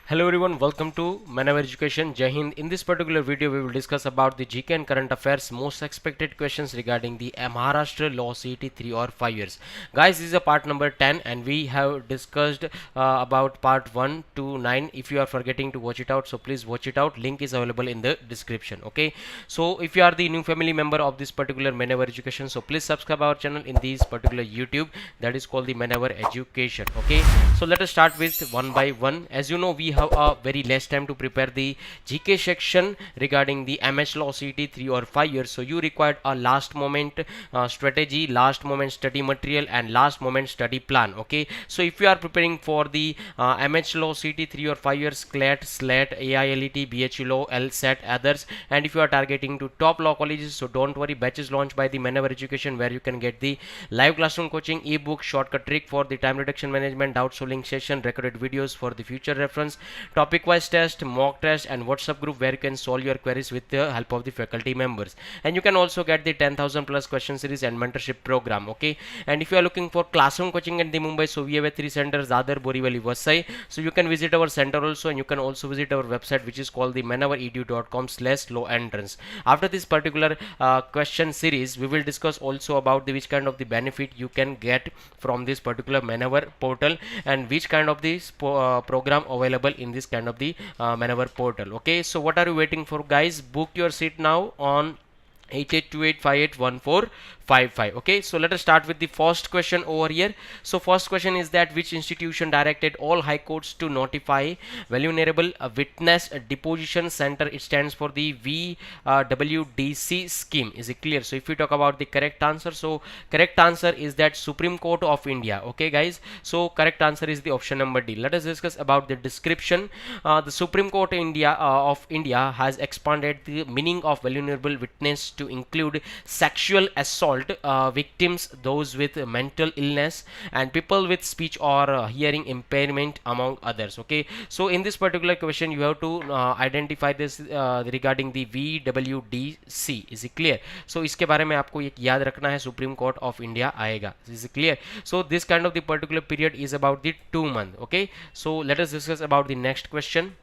Hello everyone, welcome to Manaver Education. Jai Hind. In this particular video, we will discuss about the GK and current affairs most expected questions regarding the Maharashtra Law CET 3 or 5 years. Guys, this is a part number 10 and we have discussed about part 1 to 9. If you are forgetting to watch it out, so please watch it out. Link is available in the description. Okay. So if you are the new family member of this particular Manaver Education, so please subscribe our channel in this particular YouTube that is called the Manaver Education. Okay. So let us start with one by one. As you know, we have a very less time to prepare the GK section regarding the MH Law CET 3 or 5 years. So you required a last moment strategy, last moment study material and last moment study plan. Okay. So if you are preparing for the MH Law CET 3 or 5 years, CLAT, SLAT, AILET, BHE Law, LSAT, others, and if you are targeting to top law colleges, so don't worry, batches launched by the Manaver Education where you can get the live classroom coaching, ebook, shortcut trick for the time reduction management, doubt solving session, recorded videos for the future reference, topic wise test, mock test and WhatsApp group where you can solve your queries with the help of the faculty members. And you can also get the 10,000 plus question series and mentorship program. Okay. And if you are looking for classroom coaching in the Mumbai, so we have a 3 centers, Dadar, Borivali, Vasai. So you can visit our center also, and you can also visit our website which is called the manaveredu.com/law entrance. After this particular question series, we will discuss also about the which kind of the benefit you can get from this particular Manaver portal and which kind of this program available in this kind of the Manaver portal. Okay, so what are you waiting for, guys? Book your seat now on 8828581455. Okay, so let us start with the first question over here. So first question is that which institution directed all high courts to notify vulnerable witness deposition center? It stands for the VWDC scheme. Is it clear? So if we talk about the correct answer, so correct answer is that Supreme Court of India. Okay guys, so correct answer is the option number D. Let us discuss about the description. The Supreme Court of India has expanded the meaning of vulnerable witness to include sexual assault victims, those with mental illness and people with speech or hearing impairment among others. Okay, so in this particular question you have to identify this regarding the VWDC. Is it clear? So इसके बारे में आपको एक याद रखना है, supreme court of India आएगा. Is it clear? So this kind of the particular period is about the 2 month. Okay, so let us discuss about the next question.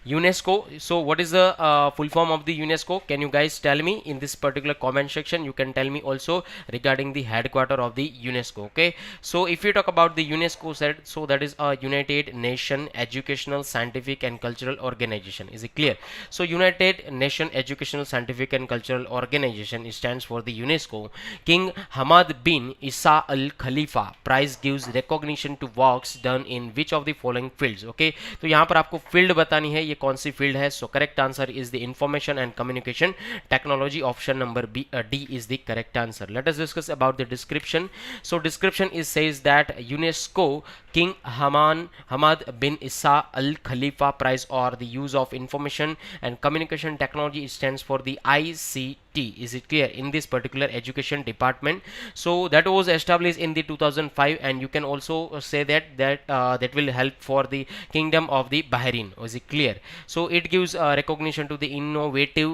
UNESCO. So what is the full form of the UNESCO? Can you guys tell me in this particular comment section? You can tell me also regarding the headquarter of the UNESCO. Okay, so if you talk about the UNESCO said, so that is a United Nation Educational, Scientific and Cultural Organization. Is it clear? So United Nation Educational, Scientific and Cultural Organization, it stands for the UNESCO. King Hamad bin Isa Al Khalifa Prize gives recognition to works done in which of the following fields? Okay, तो यहाँ पर आपको field बतानी है, ये कौन सी field है. So correct answer is the information and communication technology. Option number B D is the correct answer. Let us discuss about the description. So description is says that UNESCO King Hamad bin Isa Al Khalifa Prize or the use of information and communication technology, it stands for the ICT. Is it clear? In this particular education department, so that was established in the 2005 and you can also say that will help for the kingdom of the Bahrain. Is it clear? So it gives recognition to the innovative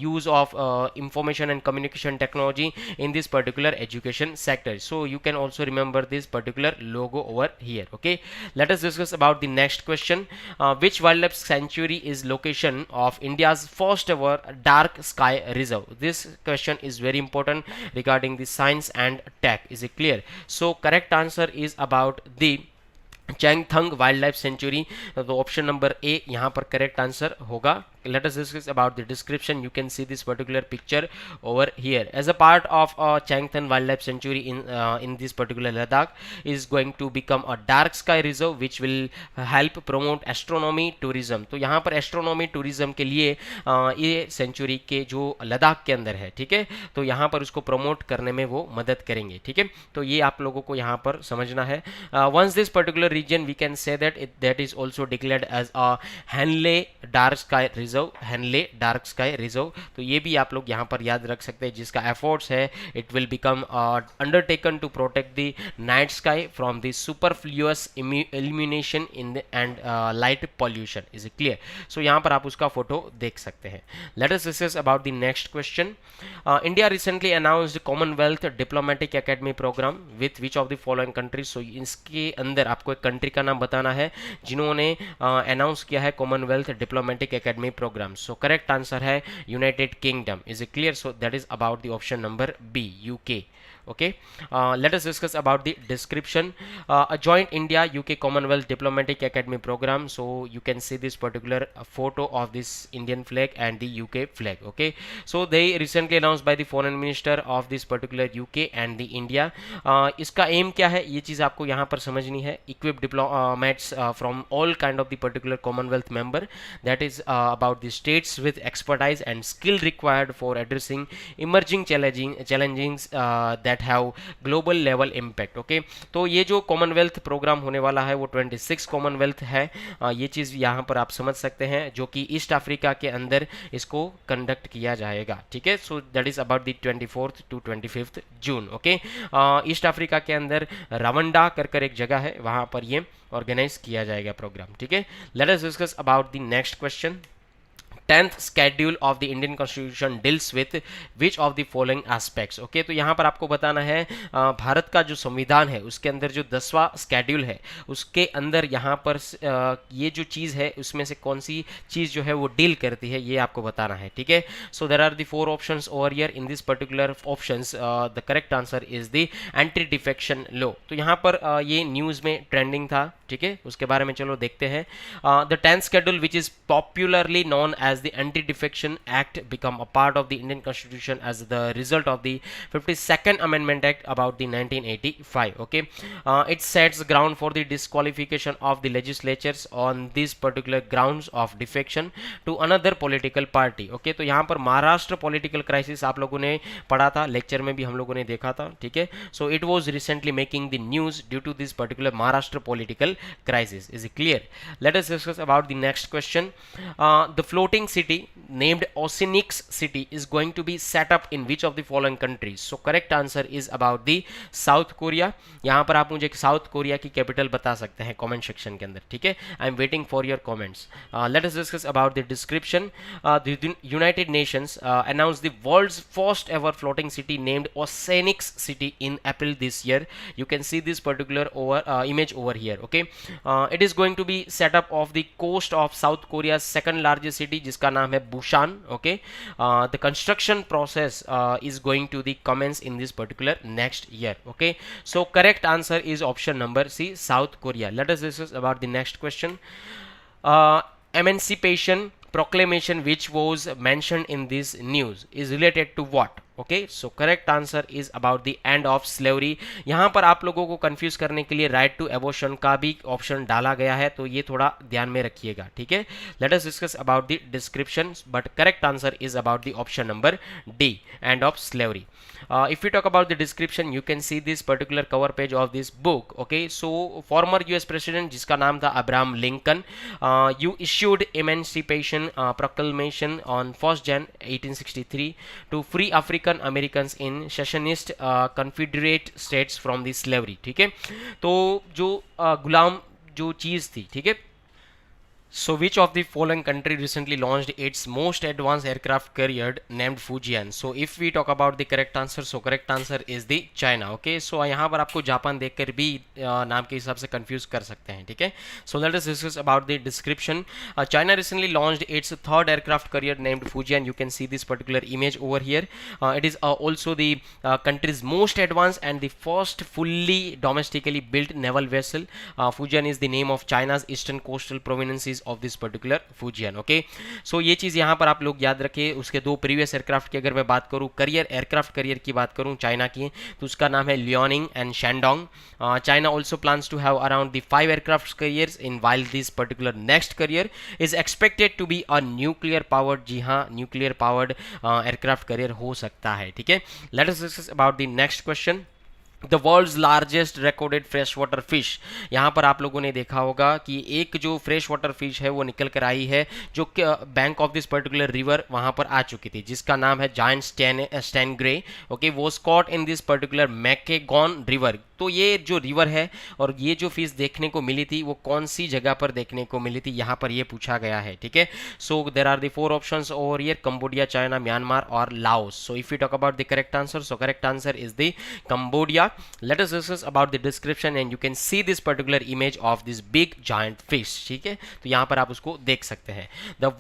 use of information and communication technology in this particular education sector. So you can also remember this particular logo over here. Okay, let us discuss about the next question. Which wildlife sanctuary is location of India's first ever dark sky reserve? This question is very important regarding the science and tech. Is it clear? So correct answer is about the Changthang wildlife sanctuary. तो option number A यहाँ पर correct answer होगा. Let us discuss about the description. You can see this particular picture over here. As a part of Changthang Wildlife Sanctuary in this particular Ladakh is going to become a dark sky reserve which will help promote astronomy tourism. तो यहाँ पर astronomy tourism के लिए ये century के जो लद्दाख के अंदर है, ठीक है, तो यहाँ पर उसको प्रमोट करने में वो मदद करेंगे. ठीक है, तो ये आप लोगों को यहाँ पर समझना है. Once this particular region we can say that that is also declared as a Hanle dark sky reserve reserve, Hanle dark sky reserve. तो ये भी आप लोग यहाँ पर याद रख सकते हैं, जिसका एफर्ट्स है it will become undertaken to protect the night sky from the superfluous illumination in the end light pollution. Is it clear? So यहाँ पर आप उसका फोटो देख सकते हैं। Let us discuss about the next question. India recently announced Commonwealth diplomatic academy programme with which of the following countries. So इसके अंदर आपको एक कंट्री का नाम बताना है जिन्होंने अनाउंस किया है Commonwealth diplomatic academy programme. So correct answer है United Kingdom. Is it clear? So that is about the option number B, UK. Okay, let us discuss about the description. A joint India UK Commonwealth Diplomatic Academy program. So you can see this particular photo of this Indian flag and the UK flag. Okay, so they recently announced by the foreign minister of this particular UK and the India. इसका aim क्या है ये चीज़ आपको यहाँ पर समझनी है. Equip diplomats from all kind of the particular Commonwealth member, that is about the states with expertise and skill required for addressing emerging challenges that have global level impact. Okay, तो ये जो कॉमनवेल्थ प्रोग्राम होने वाला है वो 26 Commonwealth है. ये चीज़ यहाँ पर आप समझ सकते हैं, जो कि ईस्ट अफ्रीका के अंदर इसको कंडक्ट किया जाएगा. ठीक है, सो that is about the 24th to 25th June. Okay, east Africa के अंदर रवंडा कर एक जगह है, वहाँ पर ये ऑर्गेनाइज किया जाएगा प्रोग्राम. ठीक है, let us discuss about the next question. 10th schedule of the Indian Constitution deals with which of the following aspects. Okay, तो यहाँ पर आपको बताना है भारत का जो संविधान है उसके अंदर जो 10वां स्केड्यूल है उसके अंदर यहाँ पर ये जो चीज़ है उसमें से कौन सी चीज़ जो है वो डील करती है ये आपको बताना है. ठीक है, so there are the 4 options over here. In this particular options the correct answer is the anti defection law. तो यहाँ पर ये न्यूज़ में ट्रेंडिंग था. ठीक है, उसके बारे में चलो देखते हैं. The 10th schedule which is popularly known as the Anti-Defection Act become a part of the Indian Constitution as the result of the 52nd Amendment Act about the 1985. Okay, it sets ground for the disqualification of the legislatures on these particular grounds of defection to another political party. Okay, तो यहाँ पर Maharashtra political crisis आप लोगों ने पढ़ा था, lecture में भी हम लोगों ने देखा था. ठीक है, so it was recently making the news due to this particular Maharashtra political crisis. Is it clear? Let us discuss about the next question. The floating city named Oceanics City is going to be set up in which of the following countries? So correct answer is about the South Korea. यहाँ पर आप मुझे south Korea की capital बता सकते हैं comment section के अंदर. ठीक है, आई am waiting for your comments. Late us discuss about the description. The United Nations announced the world's first ever floating city named Oceanics City in April this year. You can see this particular image over here. Okay, it is going to be set up off the coast of South Korea's second largest city जिसका नाम है Busan. Okay, the construction process is going to the commence in this particular next year. Okay, so correct answer is option number C, South Korea. Let us discuss about the next question. Emancipation proclamation which was mentioned in this news is related to what? Okay, so correct answer is about the end of slavery. यहाँ पर आप लोगों को confuse करने के लिए right to abortion का भी ऑप्शन डाला गया है, तो ये थोड़ा ध्यान में रखिएगा. ठीक है, let us discuss about the description, but correct answer is about the option number D, end of slavery. If we talk about the description, you can see this particular cover page of this book. Okay, so former US president जिसका नाम था Abraham Lincoln, you issued emancipation proclamation on 1st Jan 1863 to free African Americans in secessionist confederate states from the slavery. ठीक है, तो जो गुलाम जो चीज़ थी, ठीक है. So which of the following country recently launched its most advanced aircraft carrier named Fujian? So if we talk about the correct answer, so correct answer is the China. Okay, so यहाँ पर आपको Japan देखकर भी नाम के हिसाब से confuse कर सकते हैं. ठीक है, so let us discuss about the description. China recently launched its third aircraft carrier named Fujian. You can see this particular image over here. It is also the country's most advanced and the first fully domestically built naval vessel. Fujian is the name of China's eastern coastal provinces of this particular Fujian. Okay, so ये चीज़ यहाँ पर आप लोग याद रखें. उसके दो प्रीवियस एयरक्राफ्ट की अगर मैं बात करूँ, एयरक्राफ्ट करियर की बात करूँ चाइना की, तो उसका नाम है Liaoning and Shandong. China also plans to have around the 5 aircraft carriers in while this particular next carrier is expected to be a nuclear powered. जी हाँ, न्यूक्लियर पावर्ड एयरक्राफ्ट करियर हो सकता है. ठीक है, let us discuss about the next question. The world's largest recorded fresh water fish. यहाँ पर आप लोगों ने देखा होगा कि एक जो फ्रेश वाटर फिश है वो निकल कर आई है जो bank of this particular river वहाँ पर आ चुकी थी, जिसका नाम है giant stingray. Okay, was caught in this particular Mekong river. तो ये जो रिवर है और ये जो फिश देखने को मिली थी वो कौन सी जगह पर देखने को मिली थी, यहाँ पर ये पूछा गया है। ठीक है, so there are the 4 options over here, Cambodia, China, Myanmar और Laos. So if you talk about the correct answer, so correct answer is the Cambodia. Let us discuss about the description and you can see this particular image of this big giant fish. ठीक है, तो यहाँ पर आप उसको देख सकते हैं. The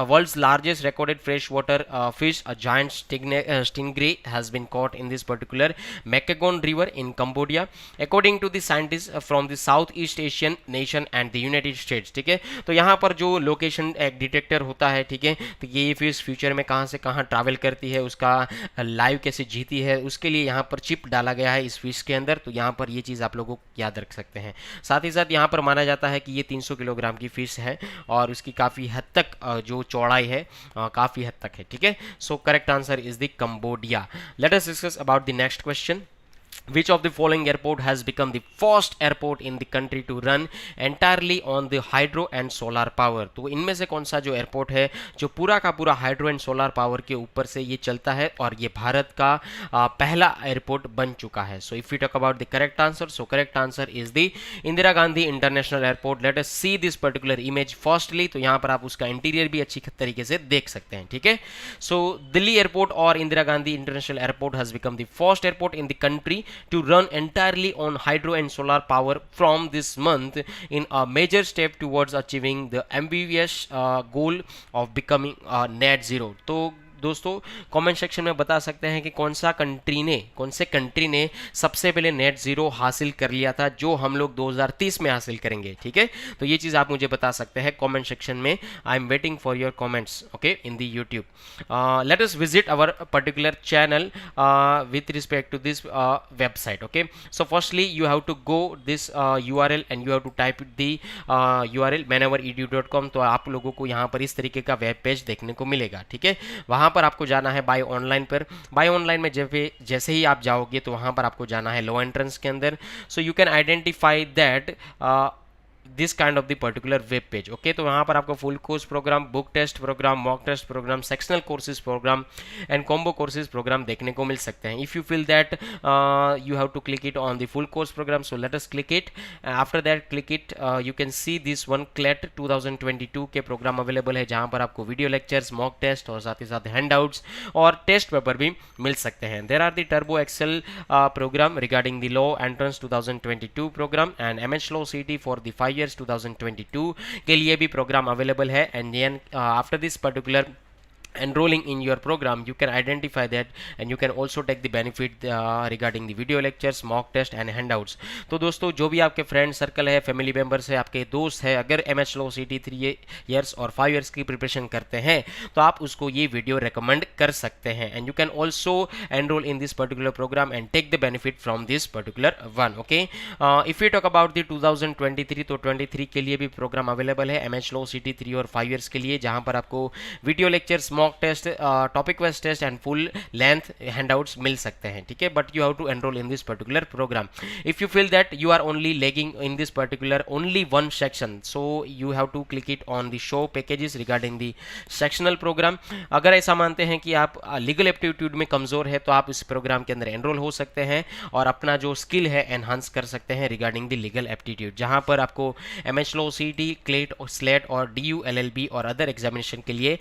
world's largest recorded freshwater fish, a giant stingray, has been caught in this particular Mekong River in Cambodia, according to the scientists from the Southeast Asian nation and the United States. ठीक है, तो यहाँ पर जो location एक detector होता है, ठीक है, तो ये फिश फ्यूचर में कहाँ से कहाँ ट्रैवल करती है, उसका लाइव कैसे जीती है, उसके लिए यहाँ पर चिप डाला गया है इस फिश के अंदर. तो यहाँ पर ये चीज़ आप लोगों को याद रख सकते हैं. साथ ही साथ यहाँ पर माना जाता है कि ये 300 किलोग्राम की फिश है और उसकी काफ़ी हद तक जो चौड़ाई है काफ़ी हद तक है. ठीक है, so correct answer is the Cambodia. Late us discuss about the next question. Which of the following airport has become the first airport in the country to run entirely on the hydro and solar power? तो इनमें से कौन सा जो airport है जो पूरा का पूरा हाइड्रो एंड सोलर पावर के ऊपर से ये चलता है और ये भारत का पहला एयरपोर्ट बन चुका है. सो if you talk about the correct answer, so correct answer is the Indira Gandhi international airport. Let us see this particular image firstly. तो यहाँ पर आप उसका इंटीरियर भी अच्छी तरीके से देख सकते हैं. ठीक है, सो दिल्ली एयरपोर्ट और Indira Gandhi international airport has become the first airport in the country to run entirely on hydro and solar power from this month in a major step towards achieving the ambitious goal of becoming net zero. तो दोस्तों comment section में बता सकते हैं कि कौन से country ने सबसे पहले नेट जीरो हासिल कर लिया था जो हम लोग 2030 में हासिल करेंगे. ठीक है, तो ये चीज़ आप मुझे बता सकते हैं कमेंट सेक्शन में. I am waiting for your comments okay in the YouTube. Let us visit our particular channel with respect to this website. Okay, so firstly you have to go this URL and you have to type the URL maneveredu.com. तो आप लोगों को यहाँ पर इस तरीके का web page देखने को मिलेगा. ठीक है, वहाँ पर आपको जाना है बाय ऑनलाइन पर. बाय ऑनलाइन में जैसे ही आप जाओगे तो वहाँ पर आपको जाना है लो एंट्रेंस के अंदर. So you can identify that this kind of the particular web page. Okay, तो वहाँ पर आपको full course programme, book test programme, mock test programme, sectional courses programme and combo courses programme देखने को मिल सकते हैं. If you feel that you have to click it on the full course programme, so let us click it. After that click it, you can see this one CLAT 2022 के programme available है जहाँ पर आपको video lectures, mock test और साथ ही साथ handouts और test paper भी मिल सकते हैं. There are the turbo excel programme regarding the law entrance 2022 programme and MS Law CT for the 5 years 2022 के लिए भी प्रोग्राम अवेलेबल है. And then after this particular enrolling in your program you can identify that and you can also take the benefit regarding the video lectures, mock test and handouts. तो दोस्तों जो भी आपके friend circle है, family members है, आपके दोस्त है, अगर MS Law CT 3 years और 5 years की प्रिपरेशन करते हैं तो आप उसको ये वीडियो रेकमेंड कर सकते हैं. And you can also enrol in this particular programme and take the benefit from this particular one. Okay, if you talk about the 2023 तो 23 के लिए भी प्रोग्राम अवेलेबल है MS Law CT 3 और 5 years के लिए, जहाँ पर आपको video lectures, mock test, topic wise test and full length handouts मिल सकते हैं. ठीक है, but you have to enrol in this particular programme. If you feel that you are only lagging in this particular only one section, so you have to click it on the show packages regarding the sectional programme. अगर ऐसा मानते हैं कि आप legal aptitude में कमजोर है तो आप इस प्रोग्राम के अंदर एनरोल हो सकते हैं और अपना जो स्किल है एनहांस कर सकते हैं रिगार्डिंग द लीगल एप्टीट्यूड, जहां पर आपको MS Law CT, CLAT, SLAT और DU LLB और अदर एग्जामिनेशन के लिए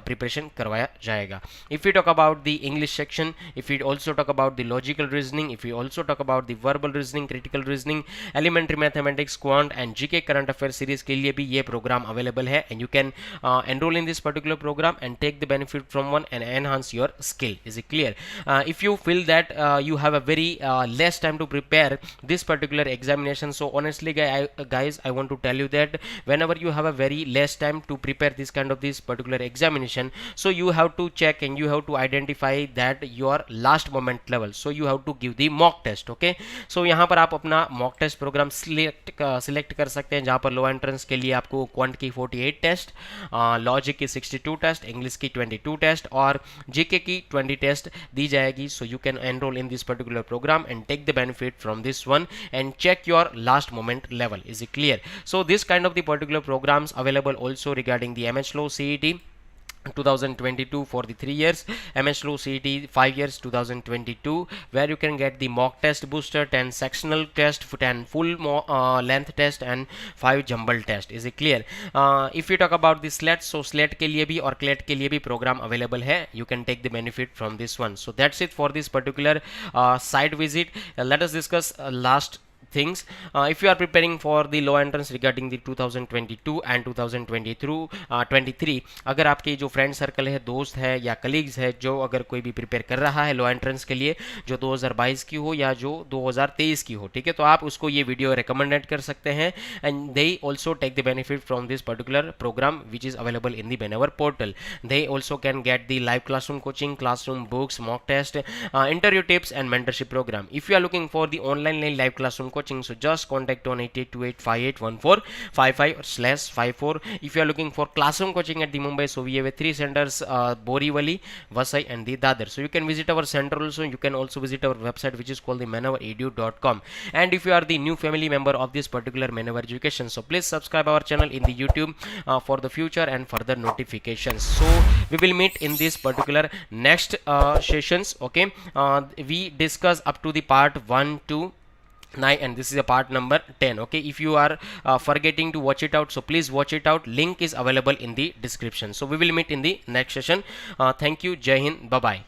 प्रिपरेशन करवाया जाएगा. If you talk about the English section, if you also talk about the logical reasoning, if you also talk about the verbal reasoning, critical reasoning, elementary mathematics, quant and GK current affair series के लिए भी ये programme available है. And you can enrol in this particular programme and take the benefit from one and enhance your skill. Is it clear? If you feel that you have a very less time to prepare this particular examination, so honestly guys I want to tell you that whenever you have a very less time to prepare this kind of this particular examination examination, so you have to check and you have to identify that your last moment level, so you have to give the mock test. Okay, so यहाँ पर आप अपना mock test program select कर सकते हैं, जहाँ पर लो entrance के लिए आपको क्वांट की 48 टेस्ट, लॉजिक की 62 टेस्ट, इंग्लिश की 22 टेस्ट और जीके की 20 टेस्ट दी जाएगी. So you can enrol in this particular programme and take the benefit from this one and check your last moment level. Is it clear? So this kind of the particular programs available also regarding the MS Law CET 2022 for the 3 years, MS Law CET 5 years 2022, where you can get the mock test booster, 10 sectional test, 10 full length test and 5 jumble test. Is it clear? If you talk about the SLET, so SLET के लिए भी और CLET के लिए भी program available है. You can take the benefit from this one. So that's it for this particular site visit. Let us discuss last things. If you are preparing for the law entrance regarding the 2022 and 2023, अगर आपके जो friend circle है, दोस्त है या colleagues है, जो अगर कोई भी प्रिपेयर कर रहा है लॉ एंट्रेंस के लिए, जो 2022 की हो या जो 2023 की हो, ठीक है, तो आप उसको ये वीडियो रिकमेंडेड कर सकते हैं and they also take the benefit from this particular programme which is available in the बेनएवर portal. They also can get the live classroom coaching, classroom books, mock test, interview tips and mentorship program. If you are looking for the online live classroom coaching, so just contact on 8828581455/54. If you are looking for classroom coaching at the Mumbai, so we have 3 centers, Borivali, Vasai and the Dadar. So you can visit our center also. You can also visit our website which is called the manoeuvreedu.com. And if you are the new family member of this particular Manoeuvre Education, so please subscribe our channel in the YouTube for the future and further notifications. So we will meet in this particular next sessions. Okay, we discuss up to the part 1 to 9 and this is a part number 10. Okay, if you are forgetting to watch it out, so please watch it out. Link is available in the description. So we will meet in the next session. Thank you. Jai Hind. Bye bye.